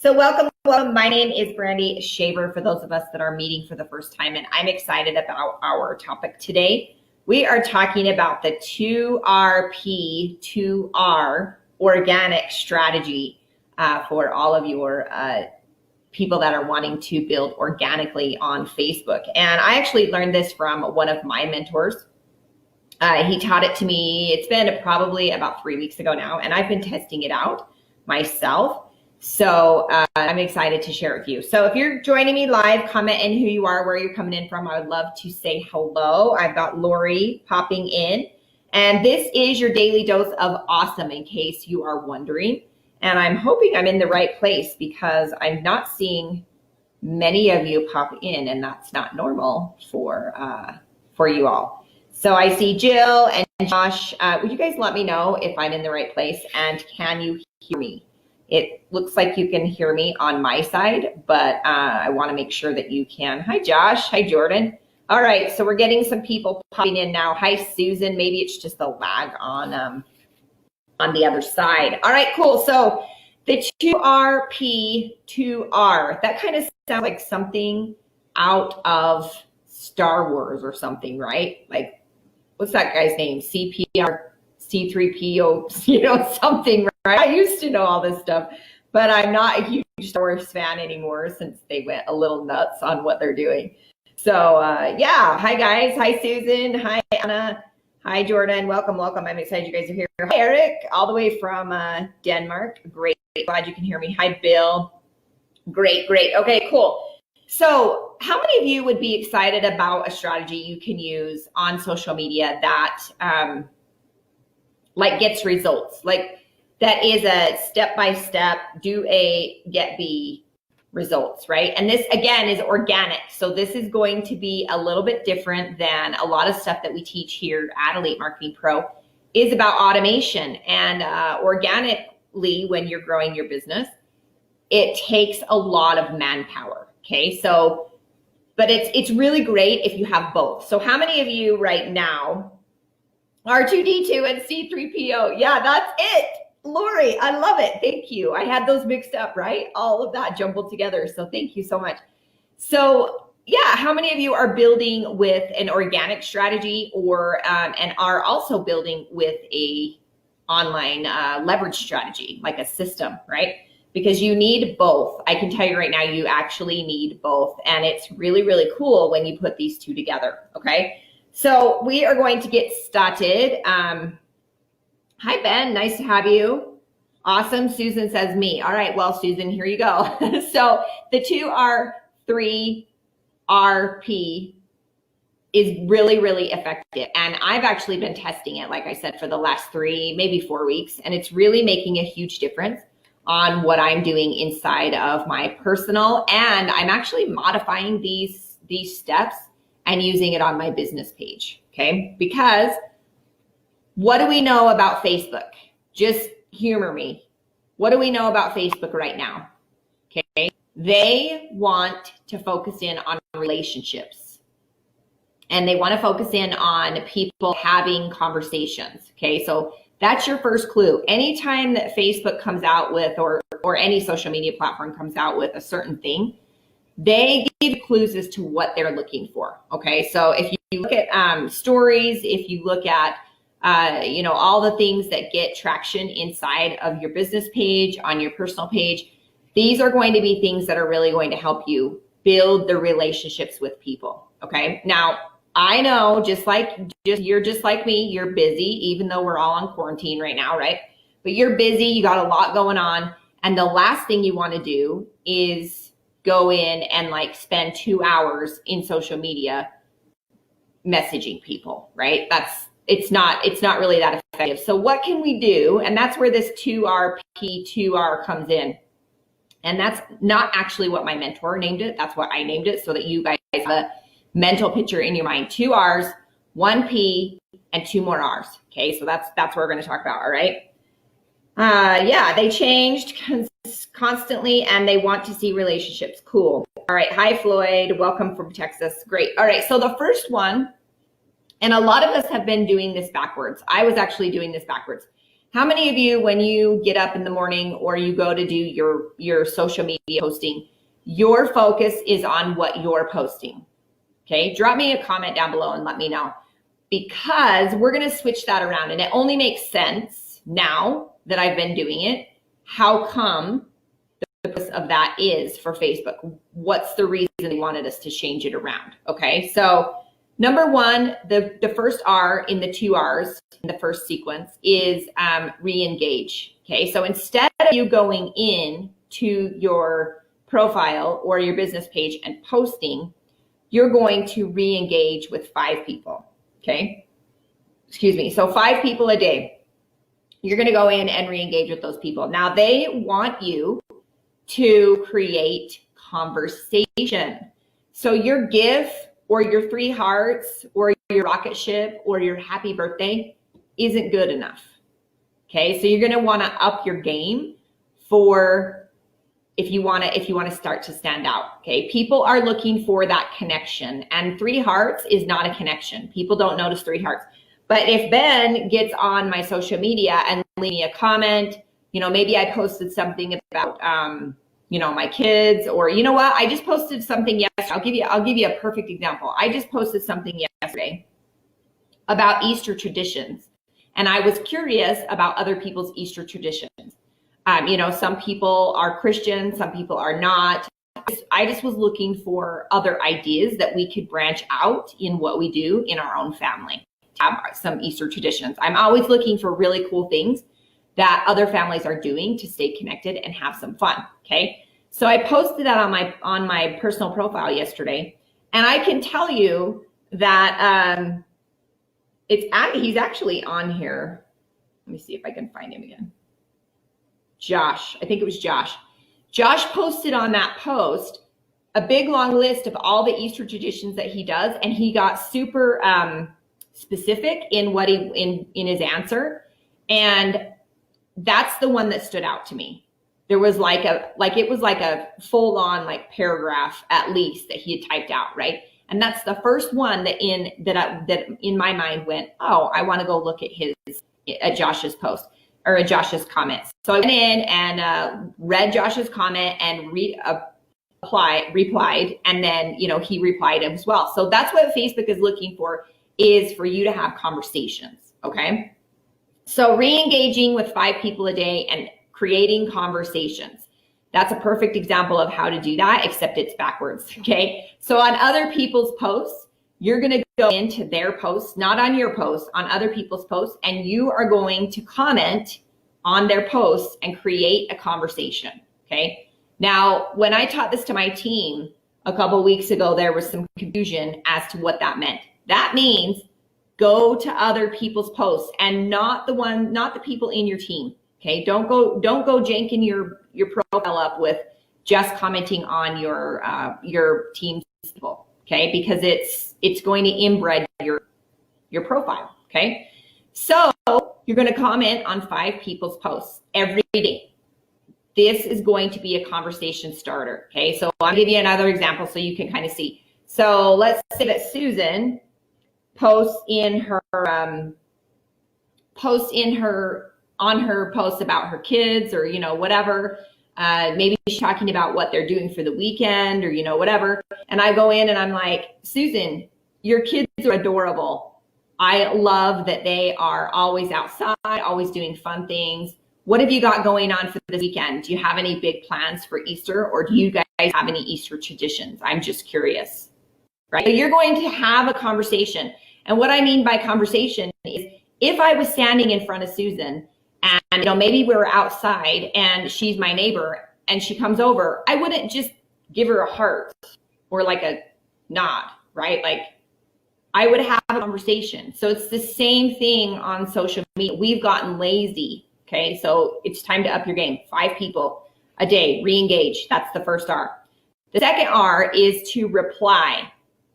So welcome. My name is Brandy Shaver for those of us that are meeting for the first time, and I'm excited about our topic today. We are talking about the 2RP, 2R organic strategy for all of your people that are wanting to build organically on Facebook. And I actually learned this from one of my mentors. He taught it to me. It's been probably about 3 weeks ago now, and I've been testing it out myself. So I'm excited to share it with you. So if you're joining me live, comment in who you are, where you're coming in from. I would love to say hello. I've got Lori popping in. And this is your daily dose of awesome, in case you are wondering. And I'm hoping I'm in the right place because I'm not seeing many of you pop in, and that's not normal for you all. So I see Jill and Josh. Would you guys let me know if I'm in the right place, and can you hear me? It looks like you can hear me on my side, but I want to make sure that you can. Hi, Josh. Hi, Jordan. All right, so we're getting some people popping in now. Hi, Susan. Maybe it's just a lag on the other side. All right, cool. So the 2RP, 2R, that kind of sounds like something out of Star Wars or something, right? Like, what's that guy's name? CPR, C3PO, something, right? I used to know all this stuff, but I'm not a huge Star Wars fan anymore since they went a little nuts on what they're doing. So yeah, hi guys. Hi, Susan. Hi, Anna. Hi, Jordan. Welcome. I'm excited you guys are here. Hi, Eric, all the way from Denmark. Great. Glad you can hear me. Hi, Bill. Great. Okay, cool. So how many of you would be excited about a strategy you can use on social media that like gets results? Like that is a step-by-step, do A, get B results, right? And this again is organic. So this is going to be a little bit different than a lot of stuff that we teach here at Elite Marketing Pro is about automation. And organically, when you're growing your business, it takes a lot of manpower. Okay, so, but it's really great if you have both. So how many of you right now R2D2 and C3PO? Yeah, that's it. Lori, I love it. Thank you. I had those mixed up, right? All of that jumbled together. So thank you so much. So yeah, how many of you are building with an organic strategy or and are also building with a online leverage strategy, like a system, right? Because you need both. I can tell you right now, you actually need both. And it's really, really cool when you put these two together, okay? So we are going to get started. Hi, Ben, nice to have you. Awesome, Susan says me. All right, well, Susan, here you go. So the 2R3RP is really, really effective. And I've actually been testing it, like I said, for the last 3, maybe 4 weeks. And it's really making a huge difference on what I'm doing inside of my personal, and I'm actually modifying these steps and using it on my business page, okay? Because what do we know about Facebook? Just humor me. What do we know about Facebook right now? Okay, they want to focus in on relationships, and they want to focus in on people having conversations, okay? So that's your first clue. Anytime that Facebook comes out with, or any social media platform comes out with a certain thing, they give you clues as to what they're looking for, okay? So if you look at stories, if you look at, all the things that get traction inside of your business page, on your personal page, these are going to be things that are really going to help you build the relationships with people, okay? Now, I know you're just like me, you're busy, even though we're all on quarantine right now, right? But you're busy, you got a lot going on. And the last thing you want to do is go in and like spend 2 hours in social media messaging people, right? It's not really that effective. So what can we do? And that's where this 2RP, 2R comes in. And that's not actually what my mentor named it. That's what I named it so that you guys have a mental picture in your mind. 2 R's, 1 P, and 2 more R's. Okay, so that's what we're going to talk about. All right. Yeah, they changed constantly, and they want to see relationships. Cool. All right. Hi, Floyd. Welcome from Texas. Great. All right. So the first one, and a lot of us have been doing this backwards. I was actually doing this backwards. How many of you, when you get up in the morning or you go to do your social media posting, your focus is on what you're posting? Okay, drop me a comment down below and let me know, because we're going to switch that around, and it only makes sense now that I've been doing it. How come the purpose of that is for Facebook? What's the reason they wanted us to change it around? Okay, so number one, the first R in the 2 R's in the first sequence is re-engage. Okay, so instead of you going in to your profile or your business page and posting, you're going to re-engage with 5 people. Okay, excuse me. So 5 people a day. You're going to go in and re-engage with those people. Now they want you to create conversation. So your GIF or your 3 hearts or your rocket ship or your happy birthday isn't good enough. Okay, so you're going to want to up your game for if you want to start to stand out. Okay, people are looking for that connection, and 3 hearts is not a connection. People don't notice 3 hearts. But if Ben gets on my social media and leave me a comment, maybe I posted something about my kids, or you know what, I just posted something yesterday. I'll give you a perfect example. I just posted something yesterday about Easter traditions, and I was curious about other people's Easter traditions. Some people are Christian, some people are not. I just was looking for other ideas that we could branch out in what we do in our own family. Have some Easter traditions. I'm always looking for really cool things that other families are doing to stay connected and have some fun. Okay, so I posted that on my personal profile yesterday, and I can tell you that he's actually on here. Let me see if I can find him again. Josh, I think it was Josh. Josh posted on that post a big long list of all the Easter traditions that he does, and he got super specific in what in his answer, and that's the one that stood out to me. There was it was like a full-on paragraph at least that he had typed out, right? And that's the first one that in my mind went, oh, I want to go look at Josh's post or Josh's comments. So I went in and read Josh's comment and replied, and then he replied as well. So that's what Facebook is looking for, is for you to have conversations. Okay, so re-engaging with 5 people a day and creating conversations. That's a perfect example of how to do that, except it's backwards. Okay, so on other people's posts, you're going to go into their posts, not on your posts, on other people's posts, and you are going to comment on their posts and create a conversation. Okay, now when I taught this to my team a couple of weeks ago, there was some confusion as to what that meant. That means go to other people's posts and not the people in your team. Okay, don't go janking your profile up with just commenting on your team's people. Okay, because it's going to inbred your profile. Okay, so you're going to comment on 5 people's posts every day. This is going to be a conversation starter. Okay, so I'll give you another example so you can kind of see. So let's say that Susan posts on her posts about her kids, or whatever. Maybe she's talking about what they're doing for the weekend, or whatever. And I go in and I'm like, Susan, your kids are adorable. I love that they are always outside, always doing fun things. What have you got going on for this weekend? Do you have any big plans for Easter, or do you guys have any Easter traditions? I'm just curious, right? So you're going to have a conversation. And what I mean by conversation is, if I was standing in front of Susan and maybe we were outside and she's my neighbor and she comes over, I wouldn't just give her a heart or like a nod, right? Like, I would have a conversation. So it's the same thing on social media. We've gotten lazy. Okay, so it's time to up your game. 5 people a day, re-engage. That's the first R. The second R is to reply.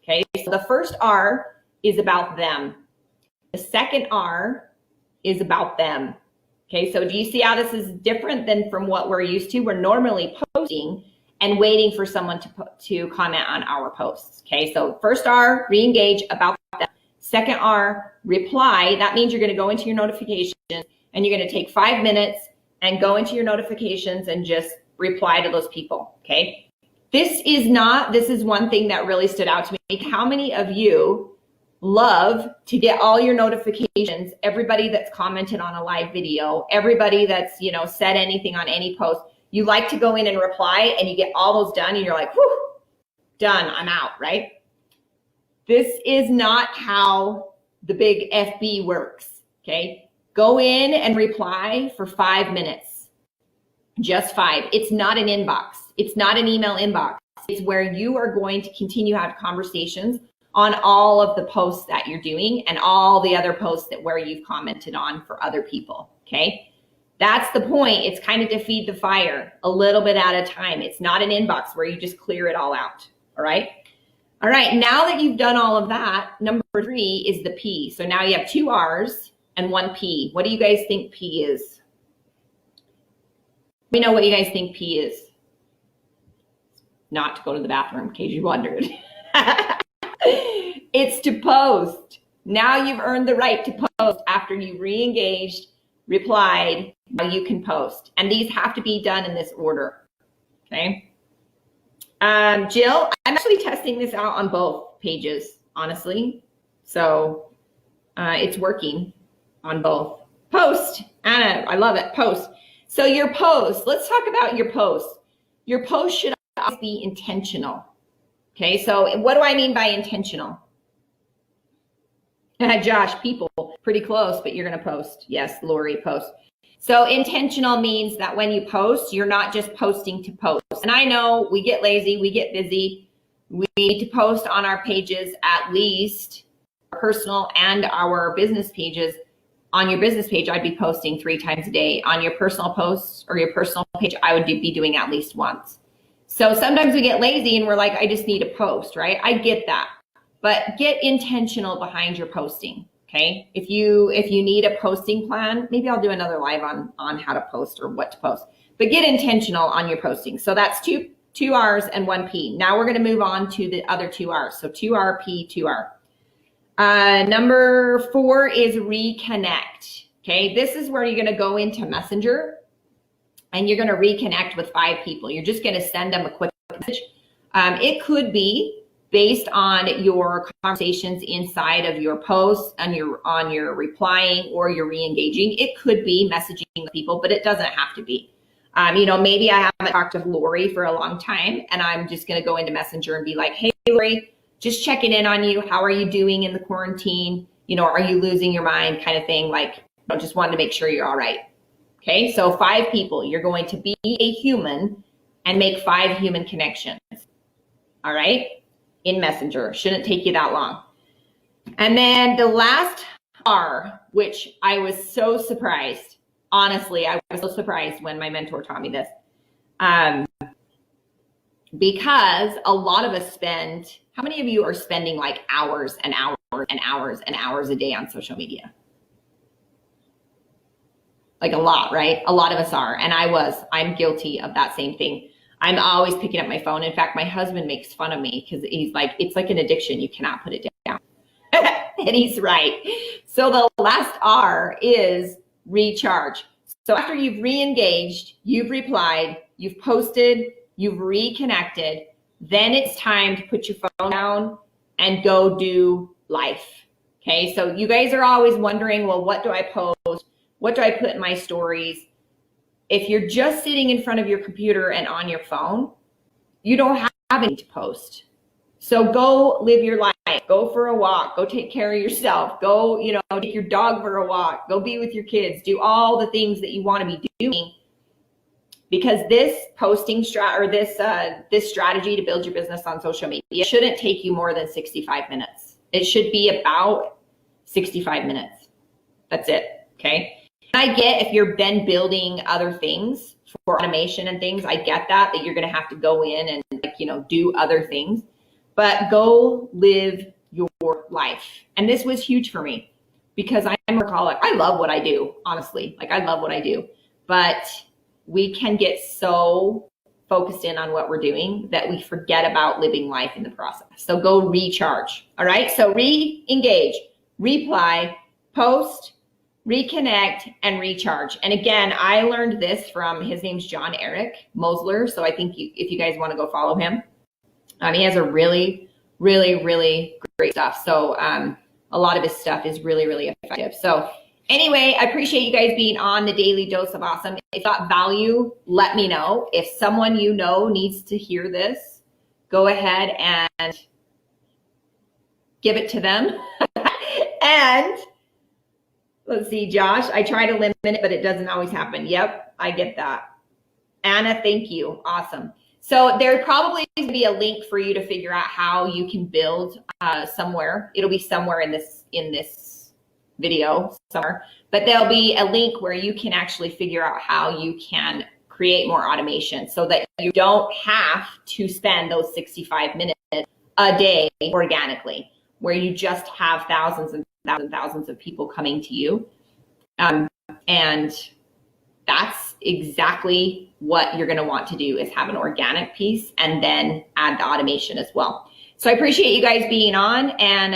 Okay, so the first R is about them. The second R is about them. Okay, so do you see how this is different than from what we're used to? We're normally posting and waiting for someone to comment on our posts. Okay, so first R, re-engage, about them. Second R, reply. That means you're going to go into your notifications and and you're going to take 5 minutes and go into your notifications and just reply to those people. Okay. This is one thing that really stood out to me. How many of you love to get all your notifications, everybody that's commented on a live video, everybody that's, said anything on any post, you like to go in and reply and you get all those done and you're like, whew, done, I'm out, right? This is not how the big FB works, okay? Go in and reply for 5 minutes, just 5. It's not an inbox. It's not an email inbox. It's where you are going to continue to have conversations on all of the posts that you're doing and all the other posts where you've commented on for other people, okay? That's the point. It's kind of to feed the fire a little bit at a time. It's not an inbox where you just clear it all out, all right? All right, now that you've done all of that, number 3 is the P. So now you have 2 R's and 1 P. What do you guys think P is? We know what you guys think P is. Not to go to the bathroom, in case you wondered. It's to post. Now you've earned the right to post after you re-engaged, replied, now you can post. And these have to be done in this order, okay? Jill, I'm actually testing this out on both pages, honestly. So it's working on both. Post, Anna, I love it, post. So your post, let's talk about your post. Your post should always be intentional. Okay, so what do I mean by intentional? Josh, people, pretty close, but you're gonna post. Yes, Lori, post. So intentional means that when you post, you're not just posting to post. And I know we get lazy, we get busy. We need to post on our pages at least, our personal and our business pages. On your business page, I'd be posting 3 times a day. On your personal posts or your personal page, I would be doing at least once. So sometimes we get lazy and we're like, I just need a post, right? I get that, but get intentional behind your posting, okay? If you need a posting plan, maybe I'll do another live on how to post or what to post, but get intentional on your posting. So that's two R's and 1 P. Now we're gonna move on to the other 2 R's. So 2 R, P, 2 R. Number 4 is reconnect, okay? This is where you're gonna go into Messenger and you're going to reconnect with 5 people. You're just going to send them a quick message. It could be based on your conversations inside of your posts and on your replying or your re-engaging. It could be messaging with people, but it doesn't have to be. Maybe I haven't talked to Lori for a long time and I'm just going to go into Messenger and be like, hey, Lori, just checking in on you. How are you doing in the quarantine? Are you losing your mind kind of thing? Like, I just wanted to make sure you're all right. Okay, so 5 people, you're going to be a human and make 5 human connections, all right, in Messenger. Shouldn't take you that long. And then the last R, which I was so surprised, honestly, I was so surprised when my mentor taught me this, because a lot of us how many of you are spending like hours and hours and hours and hours a day on social media? Like a lot, right? A lot of us are. And I'm guilty of that same thing. I'm always picking up my phone. In fact, my husband makes fun of me because he's like, it's like an addiction. You cannot put it down. And he's right. So the last R is recharge. So after you've re-engaged, you've replied, you've posted, you've reconnected, then it's time to put your phone down and go do life. Okay. So you guys are always wondering, well, what do I post? What do I put in my stories? If you're just sitting in front of your computer and on your phone, you don't have anything to post. So go live your life. Go for a walk. Go take care of yourself. Go, take your dog for a walk. Go be with your kids. Do all the things that you want to be doing, because this posting this strategy to build your business on social media shouldn't take you more than 65 minutes. It should be about 65 minutes. That's it. Okay. I get if you've been building other things for automation and things, I get that you're going to have to go in and do other things, but go live your life. And this was huge for me because I'm a workaholic. I love what I do, honestly. Like I love what I do, but we can get so focused in on what we're doing that we forget about living life in the process. So go recharge. All right. So re-engage, reply, post, reconnect and recharge. And again, I learned this from, his name's John Eric Mosler. So I think if you guys want to go follow him, he has a really, really, really great stuff. So a lot of his stuff is really, really effective. So anyway, I appreciate you guys being on the Daily Dose of Awesome. If you got value, let me know. If someone you know needs to hear this, go ahead and give it to them. And let's see, Josh, I try to limit it, but it doesn't always happen. Yep, I get that. Anna, thank you. Awesome. So there probably needs to be a link for you to figure out how you can build somewhere. It'll be somewhere in this video somewhere, but there'll be a link where you can actually figure out how you can create more automation so that you don't have to spend those 65 minutes a day organically, where you just have thousands and thousands and thousands of people coming to you. And that's exactly what you're going to want to do, is have an organic piece and then add the automation as well. So I appreciate you guys being on, and